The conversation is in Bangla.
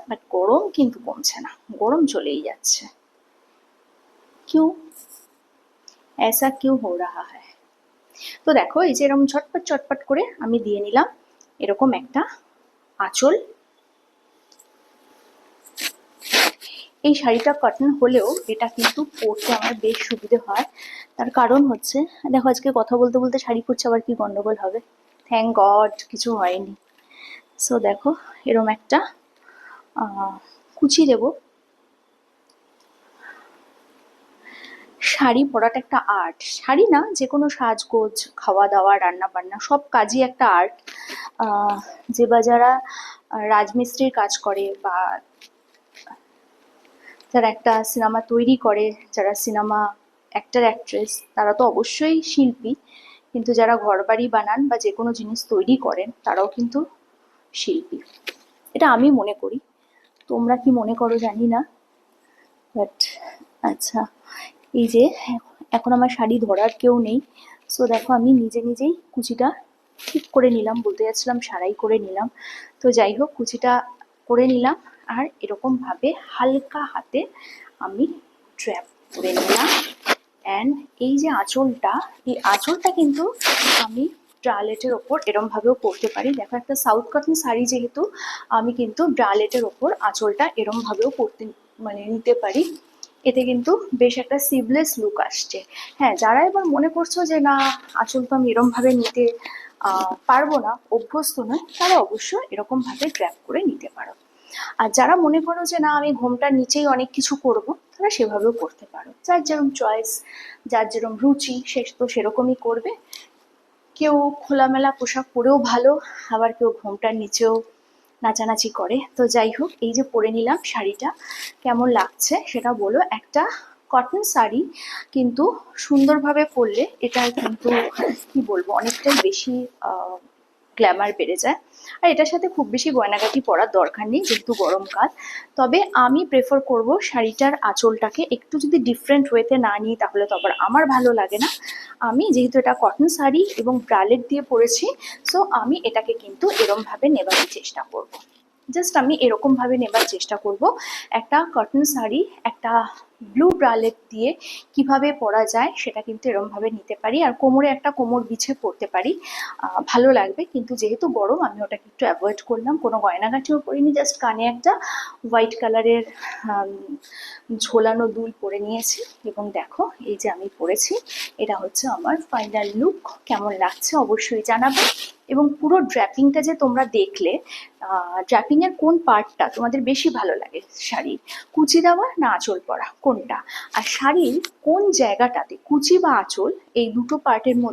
বাট গরম কিন্তু কমছে না, গরম চলেই যাচ্ছে। क्यों ऐसा क्यों हो रहा है? তো দেখো এই যে এরকম ঝটপট চটপট করে আমি দিয়ে নিলাম এরকম একটা আঁচল। এই শাড়িটা কটন হলেও এটা কিন্তু পরতে আমার বেশ সুবিধে হয়। তার কারণ হচ্ছে, দেখো আজকে কথা বলতে বলতে শাড়ি পরছে আবার কি গন্ডগোল হবে? থ্যাংক গড কিছু হয়নি। সো দেখো এরম একটা কুচি দেবো। শাড়ি পরাটা একটা আর্ট, শাড়ি না যে কোনো সাজগোজ, খাওয়া দাওয়া, রান্না বান্না সব কাজই একটা আর্ট। যে বা যারা রাজমিস্ত্রির কাজ করে বা যারা একটা সিনেমা তৈরি করে, যারা সিনেমা অ্যাক্টর অ্যাক্ট্রেস, তারা তো অবশ্যই শিল্পী, কিন্তু যারা ঘরবাড়ি বানান বা যে কোনো জিনিস তৈরি করেন তারাও কিন্তু শিল্পী। এটা আমি মনে করি, তোমরা কি মনে করো জানি না। বাট আচ্ছা, এই যে এখন আমার শাড়ি ধরার কেউ নেই, সো দেখো আমি নিজে নিজেই কুচিটা ঠিক করে নিলাম, বলতে যাচ্ছিলাম সারাই করে নিলাম। তো যাই হোক কুচিটা করে নিলাম, আর এরকম ভাবে হালকা হাতে আমি ট্র্যাপ করে নিলাম। অ্যান্ড এই যে আঁচলটা, এই আঁচলটা কিন্তু আমি ব্রালেটের ওপর এরম ভাবেও পরতে পারি। দেখো একটা সাউথ কটন শাড়ি যেহেতু, আমি কিন্তু ব্রালেটের ওপর আঁচলটা এরম ভাবেও পরতে মানে নিতে পারি। এতে কিন্তু বেশ একটা সিভলেস লুক আসছে। হ্যাঁ, যারা এবার মনে করছো যে না আঁচল তো আমি এরম ভাবে নিতে পারবো না, অভ্যস্ত নয়, তারা অবশ্যই এরকম ভাবে ট্র্যাপ করে নিতে পারো। আর যারা মনে করো যে না আমি ঘোমটার নিচেই অনেক কিছু করব, তারা সেভাবেও করতে পারো। যার যেরকম চয়েস, যার যেরকম রুচি, সে তো সেরকমই করবে। কেউ খোলামেলা পোশাক পরেও ভালো, আবার কেউ ঘোমটার নিচেও নাচানাচি করে। তো যাই হোক এই যে পরে নিলাম শাড়িটা, কেমন লাগছে সেটা বলো। একটা কটন শাড়ি কিন্তু সুন্দরভাবে পরলে এটা কিন্তু কি বলবো অনেকটাই বেশি গ্ল্যামার বেড়ে যায়। আর এটার সাথে খুব বেশি গয়নাগাটি পরার দরকার নেই যেহেতু গরমকাল। তবে আমি প্রেফার করব শাড়িটার আঁচলটাকে একটু যদি ডিফারেন্ট ওয়েতে না নিই তাহলে তো আবার আমার ভালো লাগে না। আমি যেহেতু এটা কটন শাড়ি এবং ব্রালেট দিয়ে পরেছি, সো আমি এটাকে কিন্তু এরমভাবে নেবার চেষ্টা করব। জাস্ট আমি এরকম ভাবে নেবার চেষ্টা করব। একটা কটন শাড়ি একটা ব্লু ব্রালেট দিয়ে কিভাবে পরা যায় সেটা কিন্তু এরম ভাবে নিতে পারি, আর কোমরে একটা কোমর বিছে পরতে পারি, ভালো লাগবে। কিন্তু যেহেতু গরম আমি ওটাকে একটু অ্যাভয়েড করলাম, কোনো গয়নাগাটিও পরিনি, জাস্ট কানে একটা হোয়াইট কালারের ঝোলানো দুল পরে নিয়েছি। এবং দেখো এই যে আমি পরেছি, এটা হচ্ছে আমার ফাইনাল লুক। কেমন লাগছে অবশ্যই জানাবে। এবং পুরো ড্র্যাপিংটা যে তোমরা দেখলে, ড্র্যাপিং এর কোন পার্টটা তোমাদের বেশি ভালো লাগে? শাড়ির কুচি দেওয়া না আঁচল পরা, কোনটা? আর শাড়ির কোন জায়গাটাতে কুচি বা আঁচল এই দুটো পার্টের মধ্যে